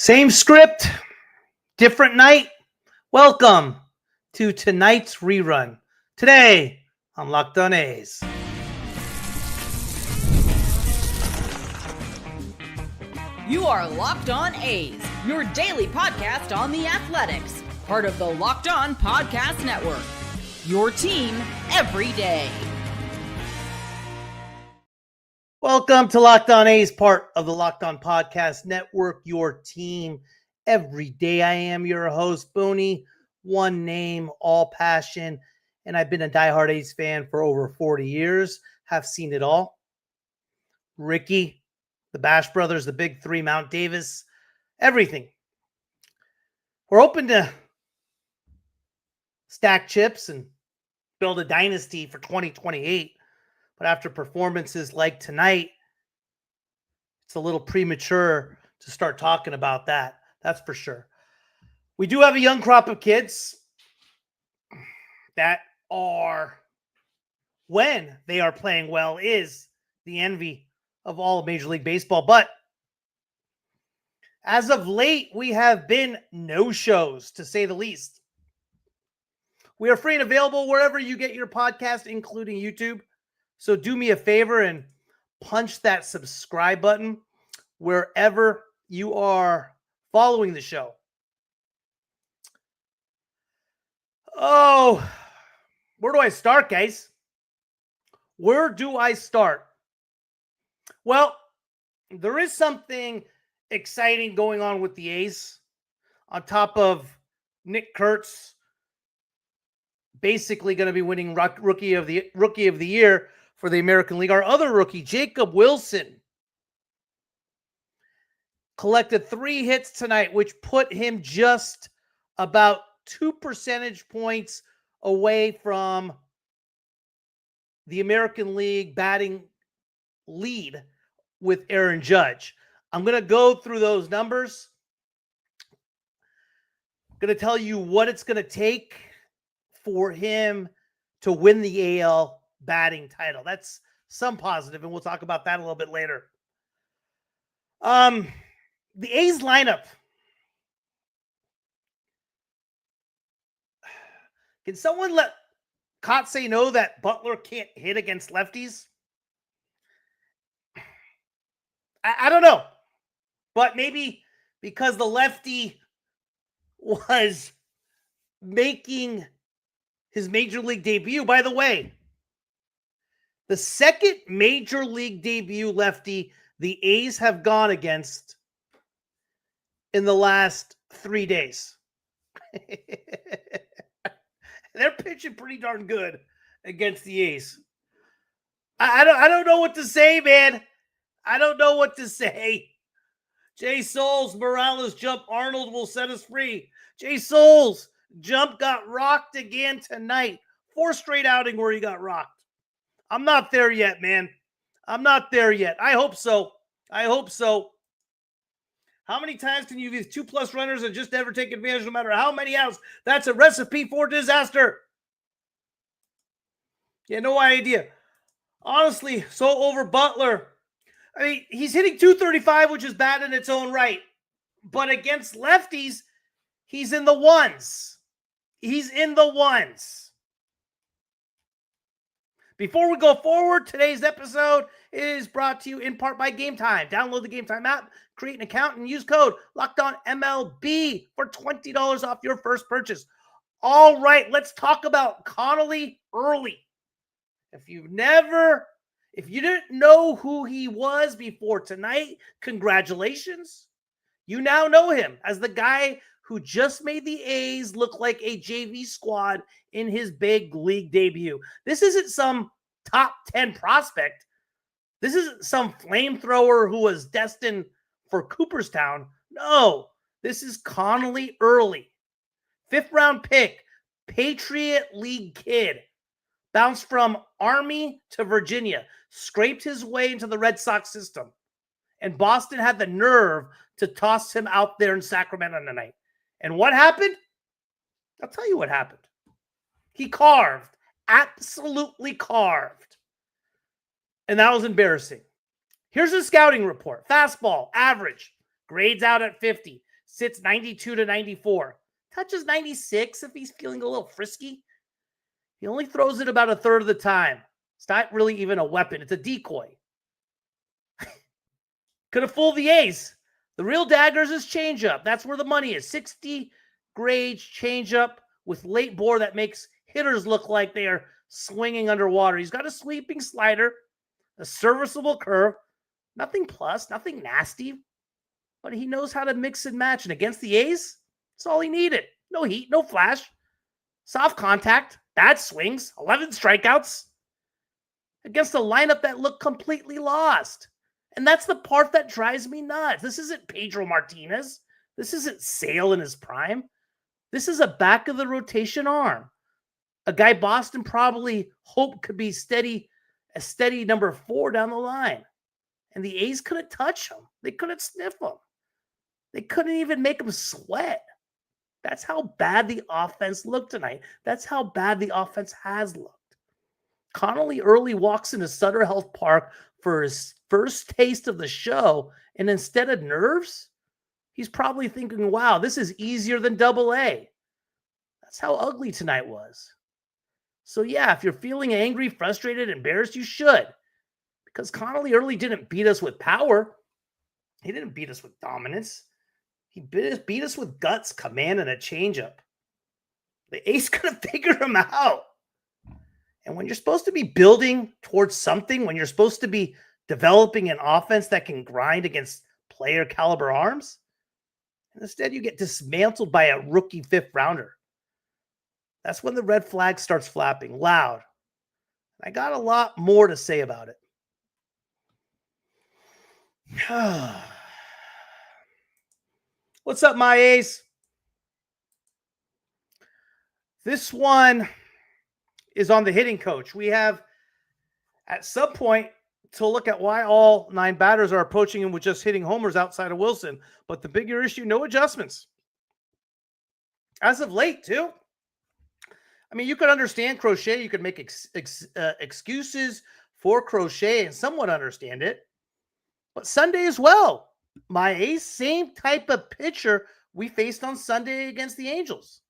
Same script, different night. Welcome to tonight's rerun. Today on Locked On A's. You are Locked On A's, your daily podcast on the Athletics, part of the Locked On Podcast Network. Your team every day. Welcome to Locked On A's, part of the Locked On Podcast Network, your team every day. I am your host, Booney, one name, all passion, and I've been a diehard A's fan for over 40 years, have seen it all. Ricky, the Bash Brothers, the Big Three, Mount Davis, everything. We're open to stack chips and build a dynasty for 2028. But after performances like tonight, it's a little premature to start talking about that. That's for sure. We do have a young crop of kids that are, when they are playing well, is the envy of all of Major League Baseball. But as of late, we have been no-shows, to say the least. We are free and available wherever you get your podcast, including YouTube. So do me a favor and punch that subscribe button wherever you are following the show. Oh, where do I start, guys? Where do I start? Well, there is something exciting going on with the A's on top of Nick Kurtz basically going to be winning rookie of the year for the American League. Our other rookie, Jacob Wilson, collected 3 hits tonight, which put him just about 2 percentage points away from the American League batting lead with Aaron Judge. I'm going to go through those numbers. I'm going to tell you what it's going to take for him to win the AL batting title. That's some positive, and we'll talk about that a little bit later. The A's lineup. Can someone let Kotze know that Butler can't hit against lefties? I don't know. But maybe because the lefty was making his Major League debut. By the way, the second Major League debut lefty the A's have gone against in the last 3 days. They're pitching pretty darn good against the A's. I don't know what to say, man. I don't know what to say. Jay Souls, Morales jump, Arnold will set us free. Jay Souls jump got rocked again tonight. 4 straight outing where he got rocked. I'm not there yet, man. I'm not there yet. I hope so. I hope so. How many times can you use 2+ runners and just never take advantage no matter how many outs? That's a recipe for disaster. Yeah, no idea. Honestly, so over Butler. I mean, he's hitting .235, which is bad in its own right. But against lefties, he's in the ones. He's in the ones. Before we go forward, today's episode is brought to you in part by Game Time. Download the Game Time app, create an account, and use code LOCKEDONMLB for $20 off your first purchase. All right, let's talk about Connelly Early. If you didn't know who he was before tonight, congratulations. You now know him as the guy who just made the A's look like a JV squad in his big league debut. This isn't some top 10 prospect. This isn't some flamethrower who was destined for Cooperstown. No, this is Connelly Early. 5th round pick, Patriot League kid. Bounced from Army to Virginia. Scraped his way into the Red Sox system. And Boston had the nerve to toss him out there in Sacramento tonight. And what happened? I'll tell you what happened. He carved. Absolutely carved. And that was embarrassing. Here's a scouting report. Fastball, average. Grades out at 50. sits 92 to 94. Touches 96 if he's feeling a little frisky. He only throws it about a third of the time. It's not really even a weapon. It's a decoy. Could have fooled the A's. The real daggers is changeup. That's where the money is. 60 grades changeup with late bore that makes hitters look like they are swinging underwater. He's got a sweeping slider, a serviceable curve. Nothing plus, nothing nasty. But he knows how to mix and match. And against the A's, that's all he needed. No heat, no flash. Soft contact, bad swings, 11 strikeouts. Against a lineup that looked completely lost. And that's the part that drives me nuts. This isn't Pedro Martinez. This isn't Sale in his prime. This is a back of the rotation arm. A guy Boston probably hoped could be a steady number 4 down the line. And the A's couldn't touch him. They couldn't sniff him. They couldn't even make him sweat. That's how bad the offense looked tonight. That's how bad the offense has looked. Connelly Early walks into Sutter Health Park for his first taste of the show, and instead of nerves, he's probably thinking, wow, this is easier than Double-A. That's how ugly tonight was. So yeah, if you're feeling angry, frustrated, embarrassed, you should. Because Connelly Early didn't beat us with power. He didn't beat us with dominance. He beat us with guts, command, and a changeup. The A's couldn't figure him out. And when you're supposed to be building towards something, when you're supposed to be developing an offense that can grind against player caliber arms, instead you get dismantled by a rookie 5th rounder. That's when the red flag starts flapping loud. I got a lot more to say about it. What's up, my A's? This one is on the hitting coach. We have, at some point, to look at why all 9 batters are approaching him with just hitting homers outside of Wilson. But the bigger issue, no adjustments. As of late, too. I mean, you could understand Crochet. You could make excuses for Crochet and somewhat understand it. But Sunday as well. My A's, same type of pitcher we faced on Sunday against the Angels.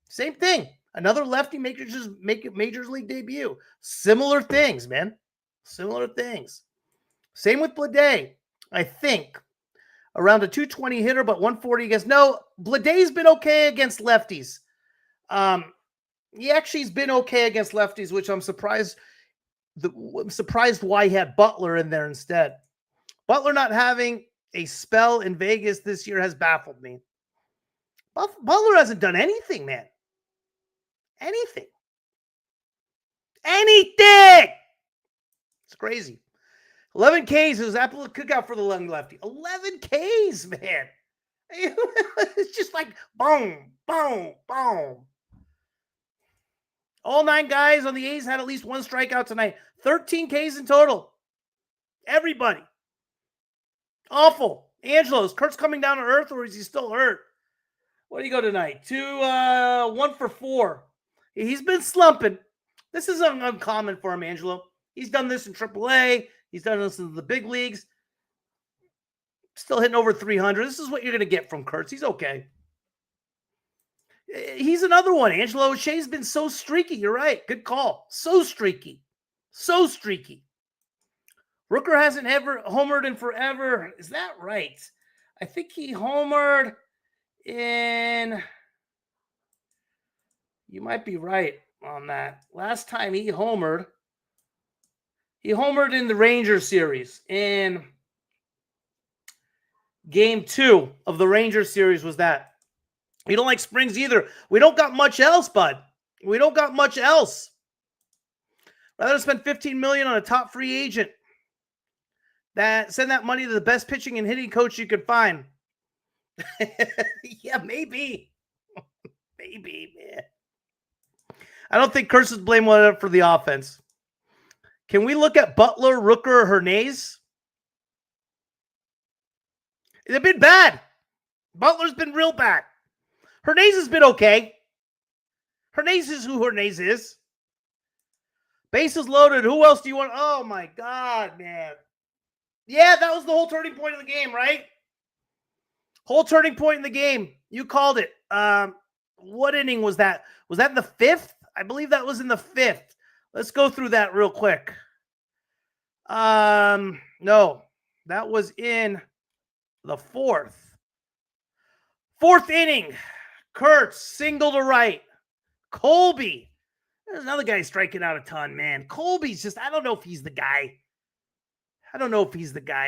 Same thing. Another lefty majors league debut. Similar things, man. Similar things. Same with Blade. I think around a 220 hitter, but 140 against. No, Blade's been okay against lefties. He actually's been okay against lefties, which I'm surprised. I'm surprised why he had Butler in there instead. Butler not having a spell in Vegas this year has baffled me. Butler hasn't done anything, man. Anything. It's crazy. 11 Ks. It was absolute cookout for the young lefty. 11 Ks, man. It's just like boom, boom, boom. All 9 guys on the A's had at least 1 strikeout tonight. 13 Ks in total. Everybody. Awful. Angelos, Kurt's coming down to earth, or is he still hurt? What do you go tonight? 1 for 4. He's been slumping. This is uncommon for him, Angelo. He's done this in AAA. He's done this in the big leagues. Still hitting over 300. This is what you're going to get from Kurtz. He's okay. He's another one. Angelo O'Shea's been so streaky. You're right. Good call. So streaky. So streaky. Rooker hasn't ever homered in forever. Is that right? I think he homered in... You might be right on that. Last time he homered in the Rangers series. In game 2 of the Rangers series was that. You don't like Springs either. We don't got much else, bud. We don't got much else. Rather spend $15 million on a top free agent. Send that money to the best pitching and hitting coach you could find. Yeah, maybe. Maybe, man. I don't think Kurtz is blamed for the offense. Can we look at Butler, Rooker, Hernandez? They've been bad. Butler's been real bad. Hernandez has been okay. Hernandez is who Hernandez is. Bases loaded. Who else do you want? Oh, my God, man. Yeah, that was the whole turning point of the game, right? Whole turning point in the game. You called it. What inning was that? Was that in the 5th? I believe that was in the 5th. Let's go through that real quick. No, that was in the 4th. 4th inning. Kurtz, single to right. Colby. There's another guy striking out a ton, man. Colby's just, I don't know if he's the guy.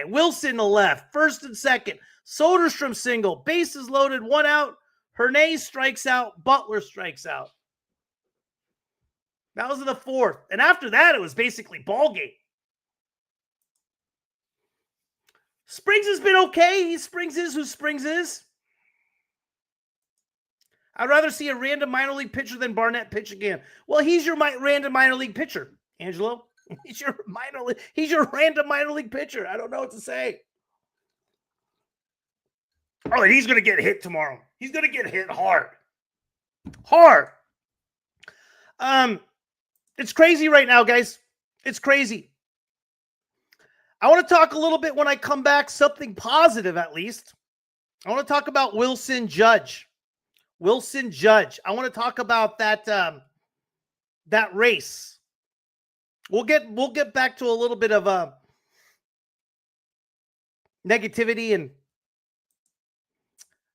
Wilson to left, first and second. Soderstrom single, bases loaded, 1 out. Hernay strikes out, Butler strikes out. That was in the 4th. And after that, it was basically ball game. Springs has been okay. Springs is who Springs is. I'd rather see a random minor league pitcher than Barnett pitch again. Well, he's your random minor league pitcher, Angelo. He's your random minor league pitcher. I don't know what to say. Oh, and he's going to get hit tomorrow. He's going to get hit hard. It's crazy right now, guys. It's crazy. I want to talk a little bit when I come back, something positive at least. I want to talk about Wilson Judge. I want to talk about that race. We'll get back to a little bit of negativity and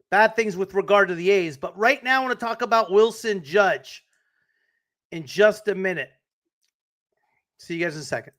bad things with regard to the A's, but right now I want to talk about Wilson Judge in just a minute. See you guys in a second.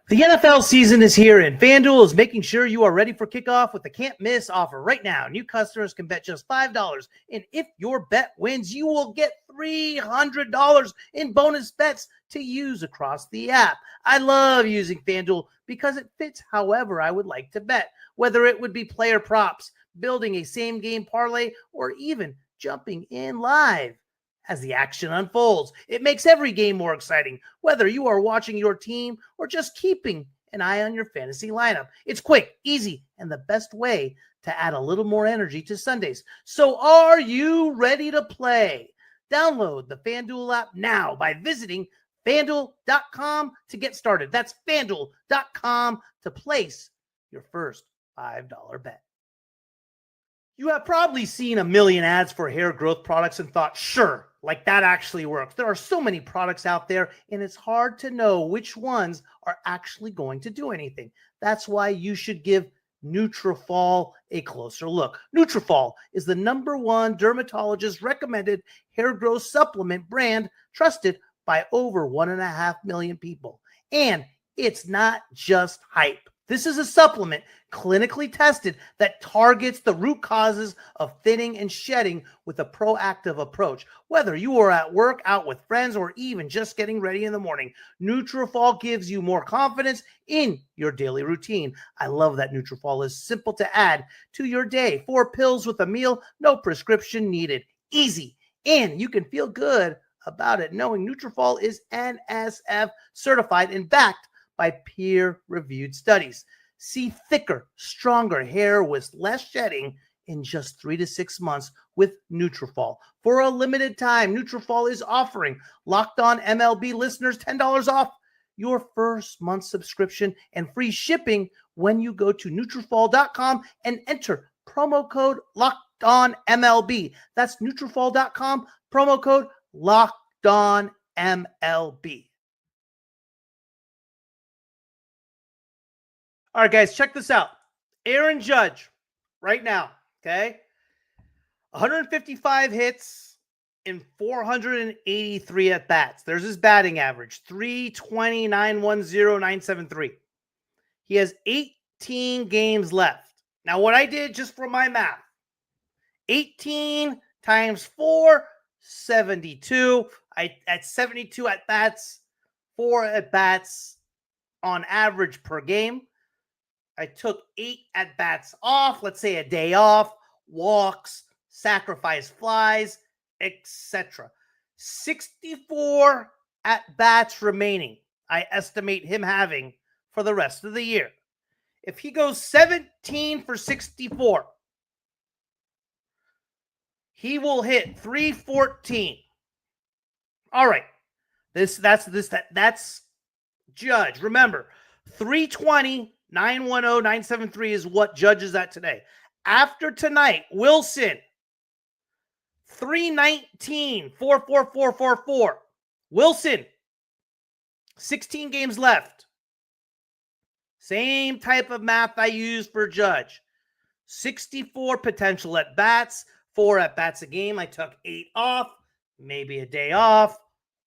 The NFL season is here, and FanDuel is making sure you are ready for kickoff with the can't-miss offer. Right now, new customers can bet just $5, and if your bet wins, you will get $300 in bonus bets to use across the app. I love using FanDuel because it fits however I would like to bet, whether it would be player props, building a same-game parlay, or even jumping in live as the action unfolds. It makes every game more exciting, whether you are watching your team or just keeping an eye on your fantasy lineup. It's quick, easy, and the best way to add a little more energy to Sundays. So are you ready to play? Download the FanDuel app now by visiting FanDuel.com to get started. That's FanDuel.com to place your first $5 bet. You have probably seen a million ads for hair growth products and thought, sure, like that actually works. There are so many products out there, and it's hard to know which ones are actually going to do anything. That's why you should give Nutrafol a closer look. Nutrafol is the #1 dermatologist recommended hair growth supplement brand trusted by over 1.5 million people. And it's not just hype. This is a supplement clinically tested that targets the root causes of thinning and shedding with a proactive approach. Whether you are at work, out with friends, or even just getting ready in the morning, Nutrafol gives you more confidence in your daily routine. I love that Nutrafol is simple to add to your day. 4 pills with a meal, no prescription needed. Easy. And you can feel good about it knowing Nutrafol is NSF certified and backed by peer-reviewed studies. See thicker, stronger hair with less shedding in just 3 to 6 months with Nutrafol. For a limited time, Nutrafol is offering Locked On MLB listeners $10 off your first month subscription and free shipping when you go to Nutrafol.com and enter promo code LOCKEDONMLB. That's Nutrafol.com, promo code LOCKEDONMLB. All right, guys, check this out. Aaron Judge, right now, okay? 155 hits in 483 at-bats. There's his batting average, 320, 910, 973. He has 18 games left. Now, what I did just for my math, 18 times 4, 72. At 72 at-bats, 4 at-bats on average per game. I took 8 at-bats off, let's say a day off, walks, sacrifice flies, etc. 64 at-bats remaining, I estimate him having for the rest of the year. If he goes 17 for 64, he will hit 314. All right. That's Judge. Remember, 320, 910-973 is what judges that today. After tonight, Wilson, 319-44444. Wilson, 16 games left. Same type of math I use for Judge. 64 potential at bats, 4 at bats a game. I took 8 off, maybe a day off,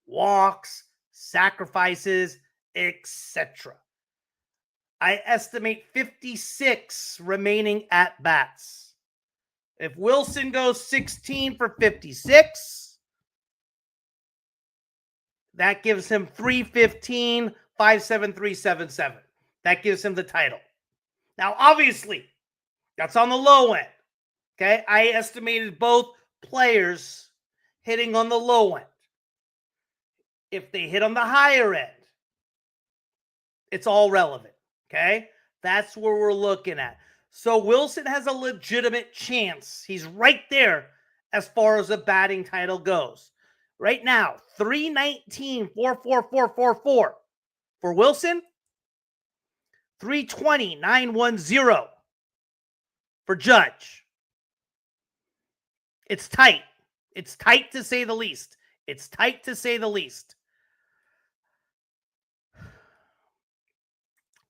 walks, sacrifices, etc. I estimate 56 remaining at bats. If Wilson goes 16 for 56, that gives him 315, 57377. That gives him the title. Now, obviously, that's on the low end. Okay, I estimated both players hitting on the low end. If they hit on the higher end, it's all relevant. Okay, that's where we're looking at. So Wilson has a legitimate chance. He's right there as far as the batting title goes. Right now, 319-44444 for Wilson, 320-910 for Judge. It's tight. It's tight to say the least. It's tight to say the least.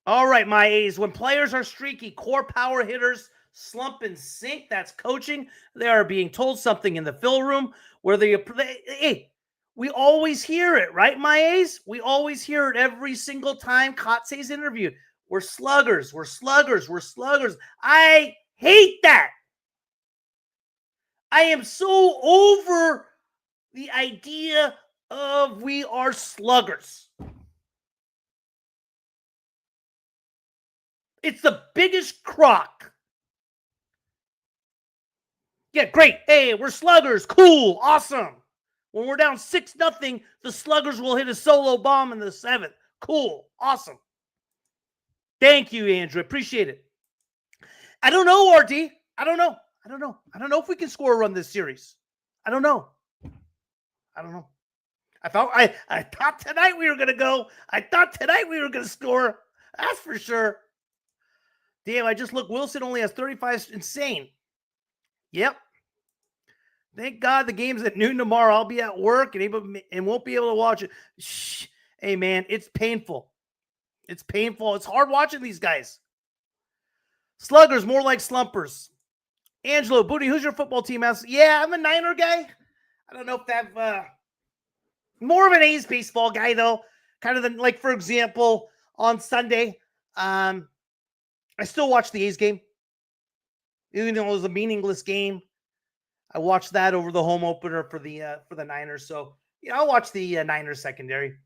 All right, my A's. When players are streaky, core power hitters slump and sink. That's coaching. They are being told something in the fill room where hey, we always hear it, right, my A's? We always hear it every single time Kotsay's interviewed. We're sluggers. We're sluggers. We're sluggers. I hate that. I am so over the idea of we are sluggers. It's the biggest crock. Yeah, great. Hey, we're sluggers. Cool. Awesome. When we're down 6-0, the sluggers will hit a solo bomb in the 7th. Cool. Awesome. Thank you, Andrew. Appreciate it. I don't know, RD. I don't know if we can score a run this series. I don't know. I thought tonight we were going to go. I thought tonight we were going to score. That's for sure. Damn, I just looked. Wilson only has 35. Insane. Yep. Thank God the game's at noon tomorrow. I'll be at work and won't be able to watch it. Shh. Hey, man, it's painful. It's painful. It's hard watching these guys. Sluggers, more like slumpers. Angelo, Booty, who's your football team? Yeah, I'm a Niner guy. I don't know if that more of an A's baseball guy, though. Kind of like, for example, on Sunday, I still watch the A's game. Even though it was a meaningless game, I watched that over the home opener for the Niners. So, I'll watch the Niners secondary.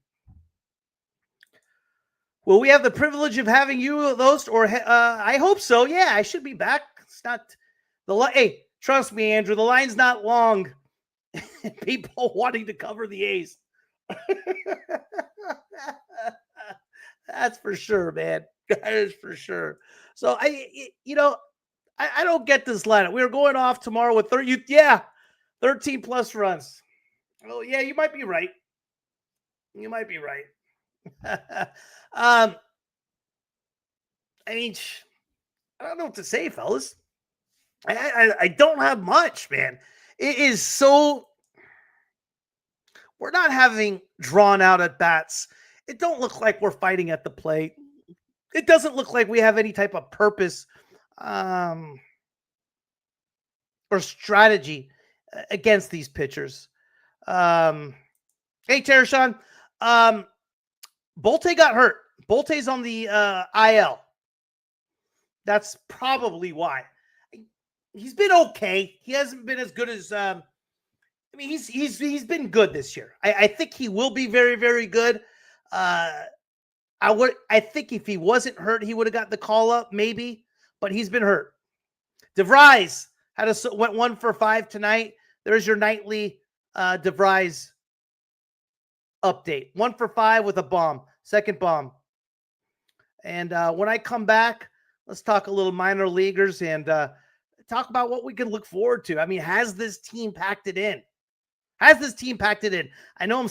Will we have the privilege of having you host? Or I hope so. Yeah, I should be back. It's not hey, trust me, Andrew. The line's not long. People wanting to cover the A's. That's for sure, man. That is for sure. So I don't get this lineup. We are going off tomorrow with 13 plus runs. Oh yeah, you might be right. You might be right. I mean, I don't know what to say, fellas. I don't have much, man. It is so. We're not having drawn out at bats. It don't look like we're fighting at the plate. It doesn't look like we have any type of purpose or strategy against these pitchers. Hey, Tereshon, Bolte got hurt. Bolte's on the IL. That's probably why. He's been okay. He hasn't been as good as he's been good this year. I think he will be very, very good. I think if he wasn't hurt, he would have got the call up, maybe, but he's been hurt. DeVries went 1 for 5 tonight. There's your nightly DeVries update. 1 for 5 with a bomb, second bomb. And when I come back, let's talk a little minor leaguers and talk about what we can look forward to. I mean, has this team packed it in? I know I'm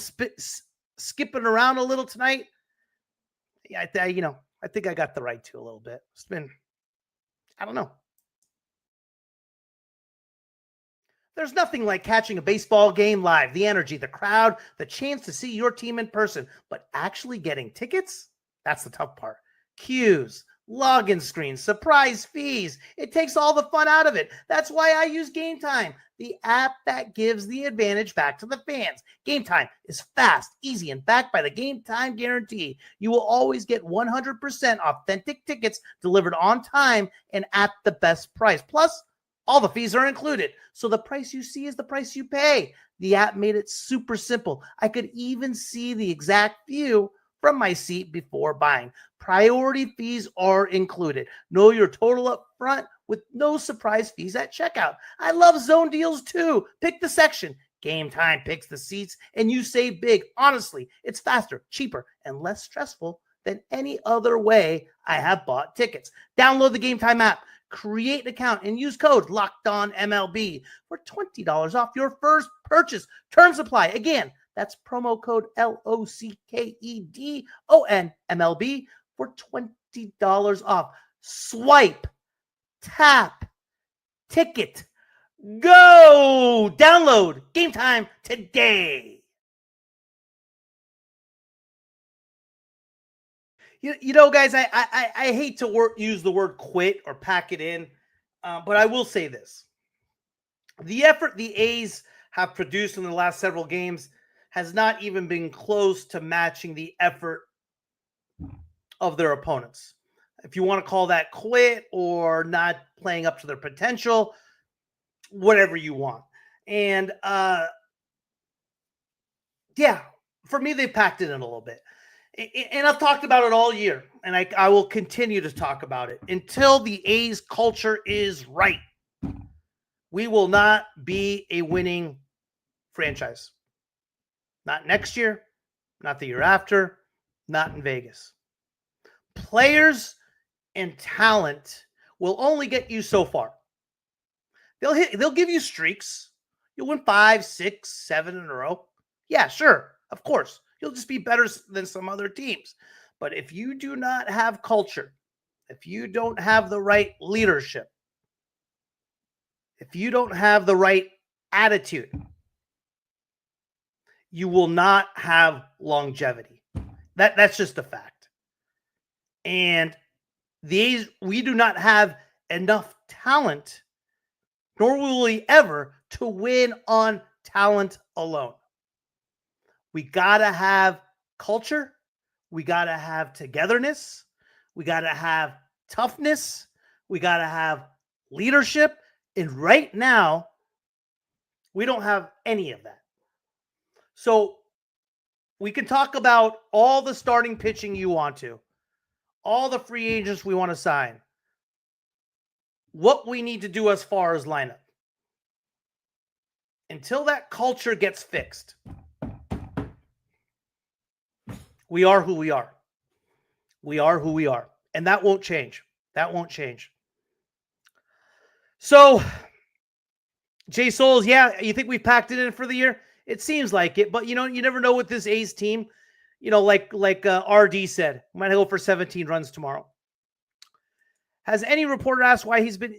skipping around a little tonight. Yeah, I think I got the right to a little bit. It's been, I don't know. There's nothing like catching a baseball game live, the energy, the crowd, the chance to see your team in person, but actually getting tickets, that's the tough part. Queues, login screens, surprise fees. It takes all the fun out of it. That's why I use Game Time, the app that gives the advantage back to the fans. Game Time is fast, easy, and backed by the Game Time guarantee. You will always get 100% authentic tickets delivered on time and at the best price. Plus, all the fees are included. So the price you see is the price you pay. The app made it super simple. I could even see the exact view from my seat before buying. Priority fees are included. Know your total up front with no surprise fees at checkout. I love zone deals too. Pick the section. Game Time picks the seats and you save big. Honestly, it's faster, cheaper, and less stressful than any other way I have bought tickets. Download the Game Time app. Create an account and use code LOCKEDONMLB for $20 off your first purchase. Terms apply. Again, that's promo code LOCKEDONMLB for $20 off. Swipe, tap, ticket, go. Download Game Time today. You know, guys, I hate to use the word quit or pack it in, but I will say this. The effort the A's have produced in the last several games has not even been close to matching the effort of their opponents. If you want to call that quit or not playing up to their potential, whatever you want. And, yeah, for me, they packed it in a little bit. And I've talked about it all year, and I will continue to talk about it until the A's culture is right. We will not be a winning franchise. Not next year, not the year after, not in Vegas. Players and talent will only get you so far. They'll give you streaks. You'll win 5, 6, 7 in a row. Yeah, sure, of course. You'll just be better than some other teams. But if you do not have culture, if you don't have the right leadership, if you don't have the right attitude, you will not have longevity. That's just a fact. And the A's, we do not have enough talent, nor will we ever, to win on talent alone. We got to have culture. We got to have togetherness. We got to have toughness. We got to have leadership. And right now, we don't have any of that. So we can talk about all the starting pitching you want to, all the free agents we want to sign, what we need to do as far as lineup. Until that culture gets fixed, we are who we are. We are who we are. And that won't change. That won't change. So, Jay Souls, yeah, you think we've packed it in for the year? It seems like it, but you never know with this A's team. Like RD said, we might go for 17 runs tomorrow. Has any reporter asked why he's been...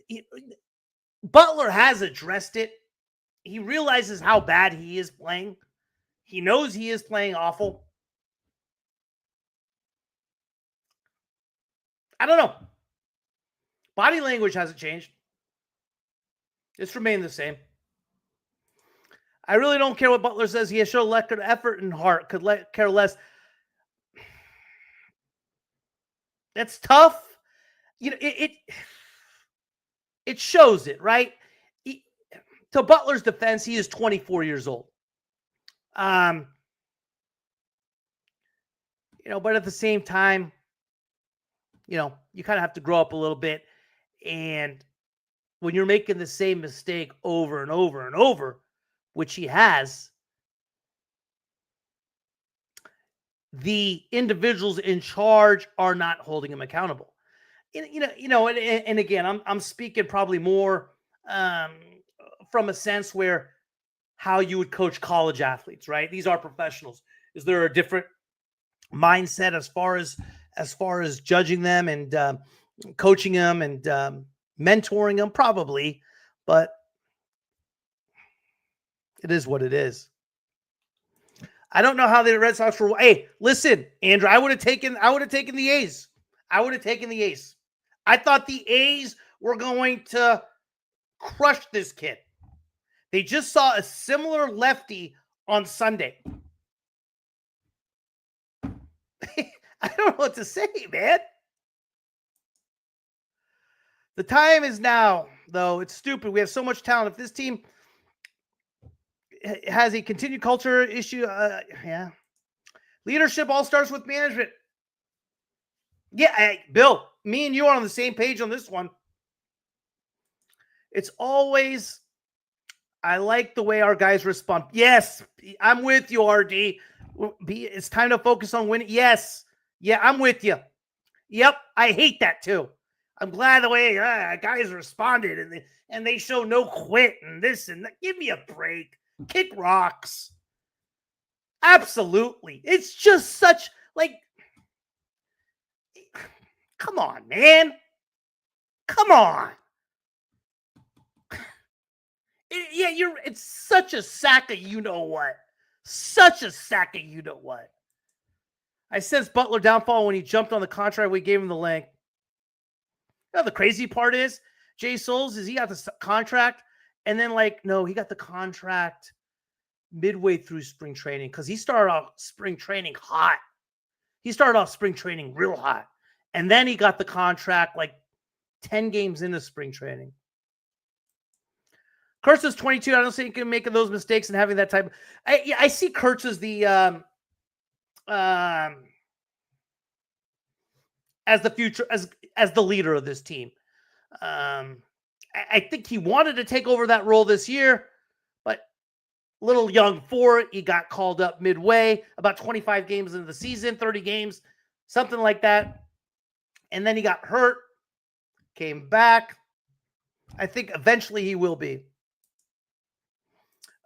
Butler has addressed it. He realizes how bad he is playing. He knows he is playing awful. I don't know. Body language hasn't changed. It's remained the same. I really don't care what Butler says. He has shown lack of effort and heart. Could care less. That's tough. It shows it, right? To Butler's defense, he is 24 years old. But at the same time, you kind of have to grow up a little bit. And when you're making the same mistake over and over and over, which he has, the individuals in charge are not holding him accountable. And again, I'm speaking probably more from a sense where how you would coach college athletes, right? These are professionals. Is there a different mindset as far as as far as judging them and coaching them and mentoring them, probably, but it is what it is. I don't know how the Red Sox were. Hey, listen, Andrew, I would have taken the A's. I would have taken the A's. I thought the A's were going to crush this kid. They just saw a similar lefty on Sunday. I don't know what to say, man. The time is now, though. It's stupid. We have so much talent. If this team has a continued culture issue, leadership all starts with management. Yeah, Bill, me and you are on the same page on this one. It's always, I like the way our guys respond. Yes, I'm with you, RD. It's time to focus on winning. Yes. Yeah, I'm with you. Yep, I hate that too. I'm glad the way guys responded and they show no quit and this and that. Give me a break. Kick rocks. Absolutely. It's just such come on, man. Come on. It's such a sack of you-know-what. Such a sack of you-know-what. I sensed Butler downfall when he jumped on the contract. We gave him the length. You know, the crazy part is, Jay Souls, he got the contract, and then he got the contract midway through spring training because he started off spring training hot. He started off spring training real hot, and then he got the contract 10 games into spring training. Kurtz is 22. I don't think he can make those mistakes and having that type. I see Kurtz as the as the future, as the leader of this team. I think he wanted to take over that role this year, but a little young for it. He got called up midway, about 25 games into the season, 30 games, something like that. And then he got hurt, came back. I think eventually he will be.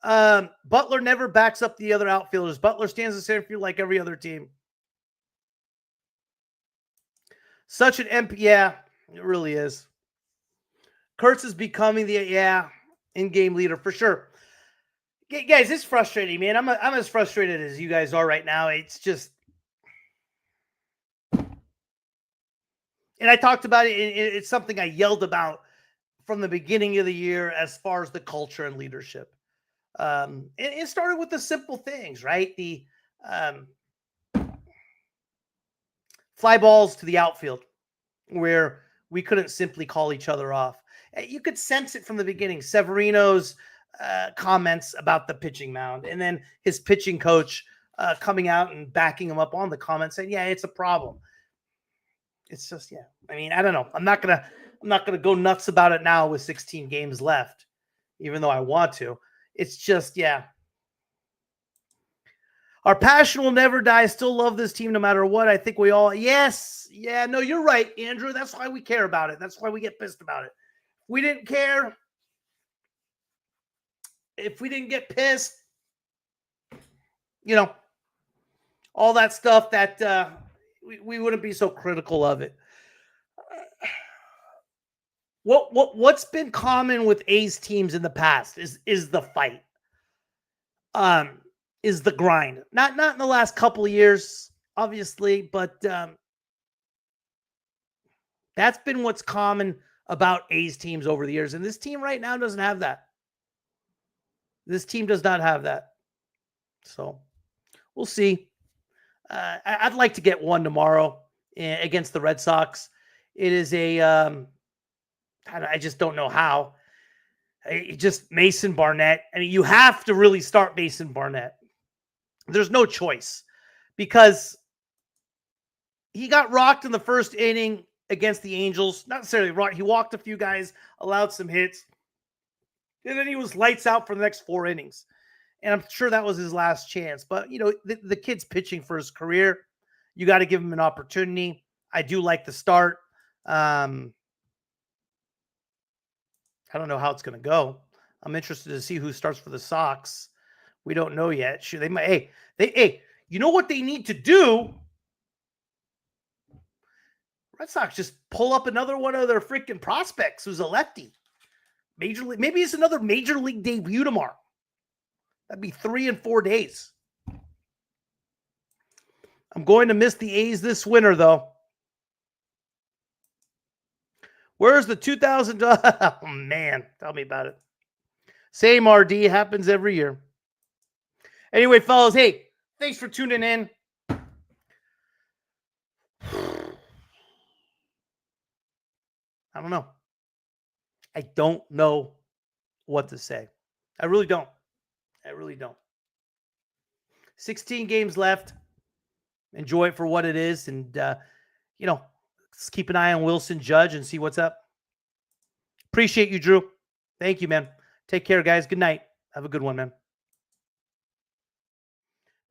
Butler never backs up the other outfielders. Butler stands in center field like every other team. Such an MP. Yeah, it really is. Kurtz is becoming the in-game leader for sure. Guys, it's frustrating, man. I'm as frustrated as you guys are right now. It's just, and I talked about it. It's something I yelled about from the beginning of the year as far as the culture and leadership. It started with the simple things, right? The fly balls to the outfield where we couldn't simply call each other off. You could sense it from the beginning. Severino's comments about the pitching mound, and then his pitching coach coming out and backing him up on the comments saying, yeah, it's a problem. It's just, I mean, I don't know. I'm not gonna go nuts about it now with 16 games left, even though I want to. It's just, Our passion will never die. I still love this team no matter what. I think we all, yes. Yeah, no, you're right, Andrew. That's why we care about it. That's why we get pissed about it. If we didn't care, if we didn't get pissed, all that stuff that we wouldn't be so critical of it. What's been common with A's teams in the past is the fight. Is the grind. Not in the last couple of years, obviously, but that's been what's common about A's teams over the years. And this team right now doesn't have that. This team does not have that. So we'll see. I'd like to get one tomorrow against the Red Sox. It is I just don't know how. Just Mason Barnett. I mean, you have to really start Mason Barnett. There's no choice because he got rocked in the first inning against the Angels. Not necessarily rocked. He walked a few guys, allowed some hits, and then he was lights out for the next 4 innings. And I'm sure that was his last chance. But, the kid's pitching for his career. You got to give him an opportunity. I do like the start. I don't know how it's going to go. I'm interested to see who starts for the Sox. We don't know yet. Sure, they might. Hey, you know what they need to do? Red Sox just pull up another one of their freaking prospects who's a lefty. Major league, maybe it's another major league debut tomorrow. That'd be 3 and 4 days. I'm going to miss the A's this winter, though. Where's the 2000? Oh, man. Tell me about it. Same RD. Happens every year. Anyway, fellas, hey, thanks for tuning in. I don't know. I don't know what to say. I really don't. 16 games left. Enjoy it for what it is. And, let's keep an eye on Wilson Judge and see what's up. Appreciate you, Drew. Thank you, man. Take care, guys. Good night. Have a good one, man.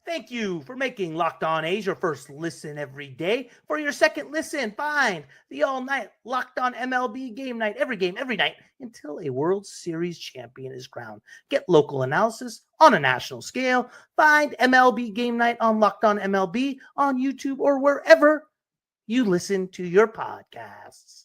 Thank you for making Locked On A's your first listen every day. For your second listen, find the all-night Locked On MLB game night, every game, every night, until a World Series champion is crowned. Get local analysis on a national scale. Find MLB game night on Locked On MLB on YouTube or wherever you listen to your podcasts.